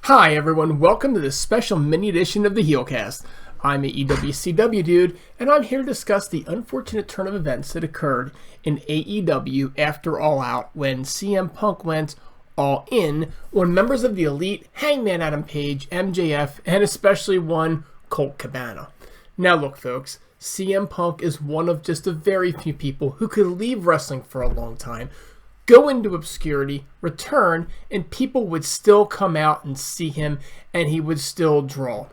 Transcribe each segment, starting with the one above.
Hi everyone, welcome to this special mini edition of the HeelCast. I'm AEWCW Dude, and I'm here to discuss the unfortunate turn of events that occurred in AEW after All Out when CM Punk went all in on members of the Elite, Hangman Adam Page, MJF, and especially one Colt Cabana. Now look folks, CM Punk is one of just a very few people who could leave wrestling for a long time, go into obscurity, return, and people would still come out and see him, and he would still draw.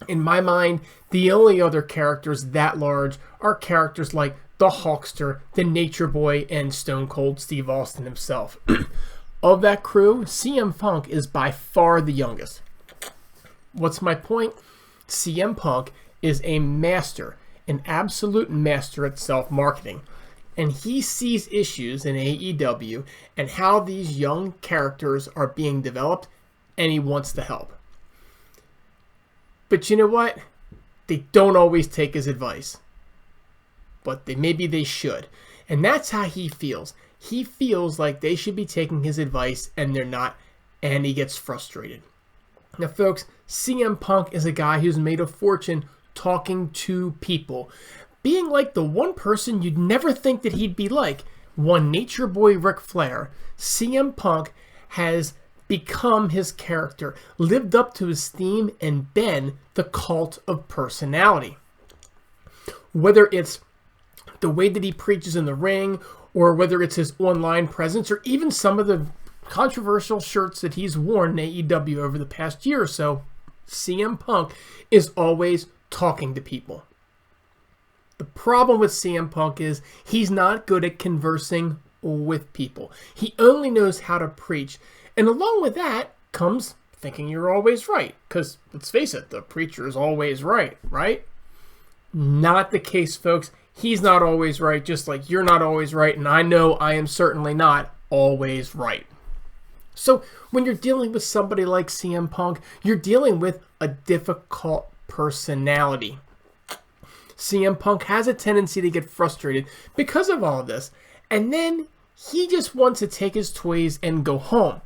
In my mind, the only other characters that large are characters like the Hulkster, the Nature Boy, and Stone Cold Steve Austin himself. Of that crew, CM Punk is by far the youngest. What's my point? CM Punk is a master, an absolute master at self-marketing. And he sees issues in AEW and how these young characters are being developed, and he wants to help. But you know what? They don't always take his advice. But maybe they should. And that's how he feels. He feels like they should be taking his advice, and they're not, and he gets frustrated. Now, folks, CM Punk is a guy who's made a fortune talking to people. Being like the one person you'd never think that he'd be like, one Nature Boy Ric Flair, CM Punk has become his character, lived up to his theme, and been the cult of personality. Whether it's the way that he preaches in the ring, or whether it's his online presence, or even some of the controversial shirts that he's worn in AEW over the past year or so, CM Punk is always talking to people. The problem with CM Punk is he's not good at conversing with people. He only knows how to preach. And along with that comes thinking you're always right. Because, let's face it, the preacher is always right, right? Not the case, folks. He's not always right, just like you're not always right. And I know I am certainly not always right. So when you're dealing with somebody like CM Punk, you're dealing with a difficult personality. CM Punk has a tendency to get frustrated because of all of this, and then he just wants to take his toys and go home.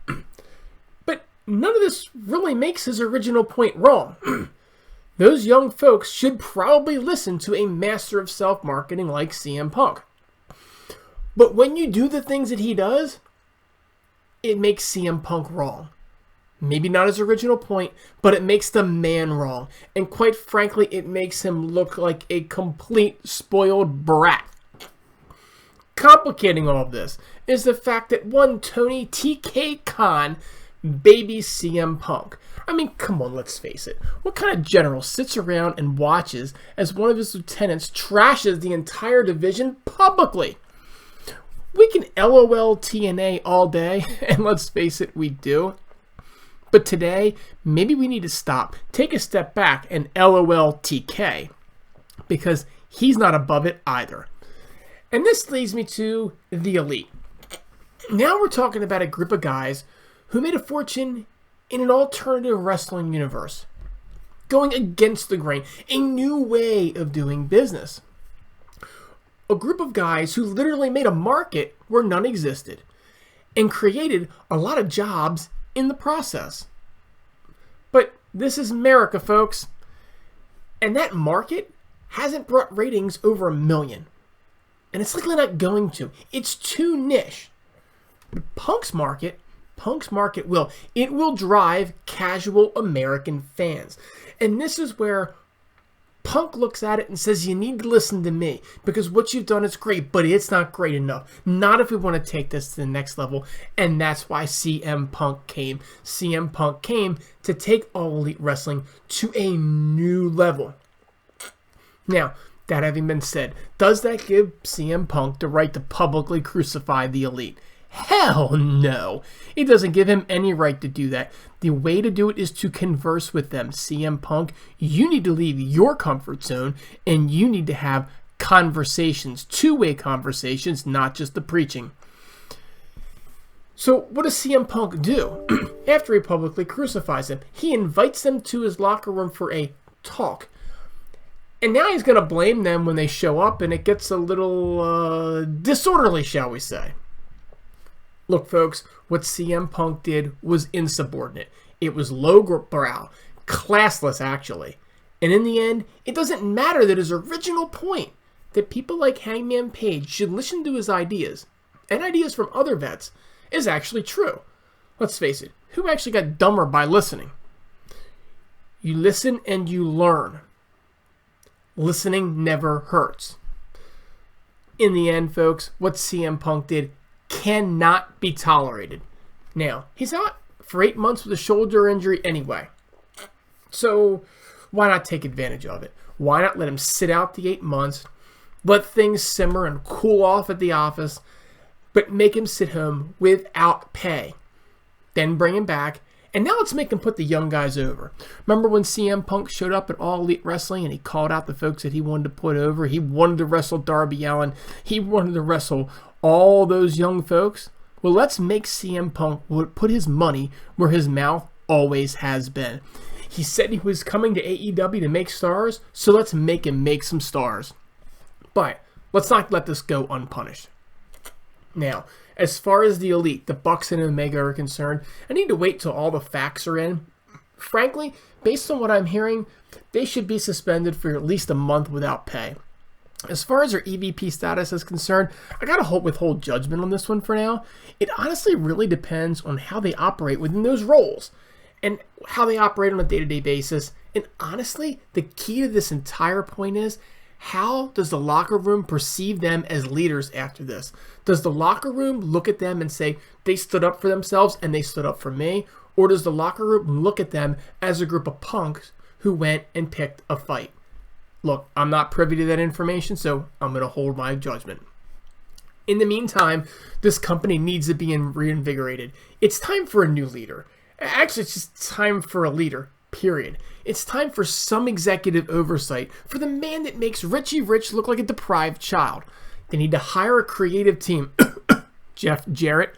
But none of this really makes his original point wrong. Those young folks should probably listen to a master of self-marketing like CM Punk. But when you do the things that he does, it makes CM Punk wrong. Maybe not his original point, but it makes the man wrong. And quite frankly, it makes him look like a complete spoiled brat. Complicating all of this is the fact that one Tony TK Khan babies CM Punk. I mean, come on, let's face it. What kind of general sits around and watches as one of his lieutenants trashes the entire division publicly? We can LOL TNA all day, and let's face it, we do. But today, maybe we need to stop, take a step back, and LOL TK, because he's not above it either. And this leads me to the Elite. Now we're talking about a group of guys who made a fortune in an alternative wrestling universe, going against the grain, a new way of doing business. A group of guys who literally made a market where none existed, and created a lot of jobs in the process. But this is America, folks. And that market hasn't brought ratings over 1 million. And it's likely not going to. It's too niche. Punk's market will. It will drive casual American fans. And this is where Punk looks at it and says, you need to listen to me because what you've done is great, but it's not great enough. Not if we want to take this to the next level, and that's why CM Punk came. CM Punk came to take All Elite Wrestling to a new level. Now, that having been said, does that give CM Punk the right to publicly crucify the Elite? Hell no. It doesn't give him any right to do that. The way to do it is to converse with them. CM Punk, you need to leave your comfort zone and you need to have conversations, two-way conversations, not just the preaching. So what does CM Punk do? After he publicly crucifies him, he invites them to his locker room for a talk. And now he's going to blame them when they show up, and it gets a little disorderly, shall we say. Look, folks, what CM Punk did was insubordinate. It was lowbrow, classless actually. And in the end, it doesn't matter that his original point that people like Hangman Page should listen to his ideas and ideas from other vets is actually true. Let's face it, who actually got dumber by listening? You listen and you learn. Listening never hurts. In the end, folks, what CM Punk did cannot be tolerated. Now, he's out for 8 months with a shoulder injury anyway. So, why not take advantage of it? Why not let him sit out the 8 months, let things simmer and cool off at the office, but make him sit home without pay? Then bring him back, and now let's make him put the young guys over. Remember when CM Punk showed up at All Elite Wrestling and he called out the folks that he wanted to put over? He wanted to wrestle Darby Allin. He wanted to wrestle all those young folks. Well, let's make CM Punk put his money where his mouth always has been. He said he was coming to AEW to make stars, so let's make him make some stars. But let's not let this go unpunished. Now, as far as the Elite, the Bucks and Omega are concerned, I need to wait till all the facts are in. Frankly, based on what I'm hearing, they should be suspended for at least a month without pay. As far as their EVP status is concerned, I gotta withhold judgment on this one for now. It honestly really depends on how they operate within those roles and how they operate on a day-to-day basis. And honestly, the key to this entire point is, how does the locker room perceive them as leaders after this? Does the locker room look at them and say, they stood up for themselves and they stood up for me? Or does the locker room look at them as a group of punks who went and picked a fight? Look, I'm not privy to that information, so I'm going to hold my judgment. In the meantime, this company needs to be reinvigorated. It's time for a new leader. Actually, it's just time for a leader, period. It's time for some executive oversight for the man that makes Richie Rich look like a deprived child. They need to hire a creative team, Jeff Jarrett,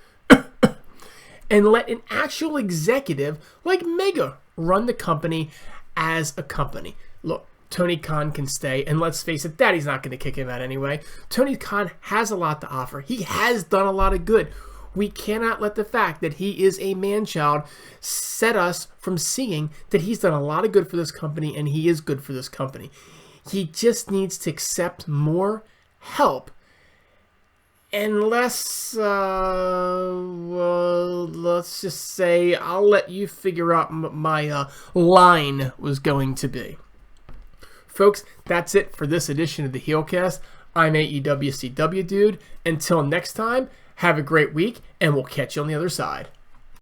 and let an actual executive like Mega run the company as a company. Look, Tony Khan can stay, and let's face it, Daddy's not going to kick him out anyway. Tony Khan has a lot to offer. He has done a lot of good. We cannot let the fact that he is a man-child set us from seeing that he's done a lot of good for this company, and he is good for this company. He just needs to accept more help and less, well, let's just say, I'll let you figure out my line was going to be. Folks, that's it for this edition of the HeelCast. I'm AEWCW Dude. Until next time, have a great week, and we'll catch you on the other side.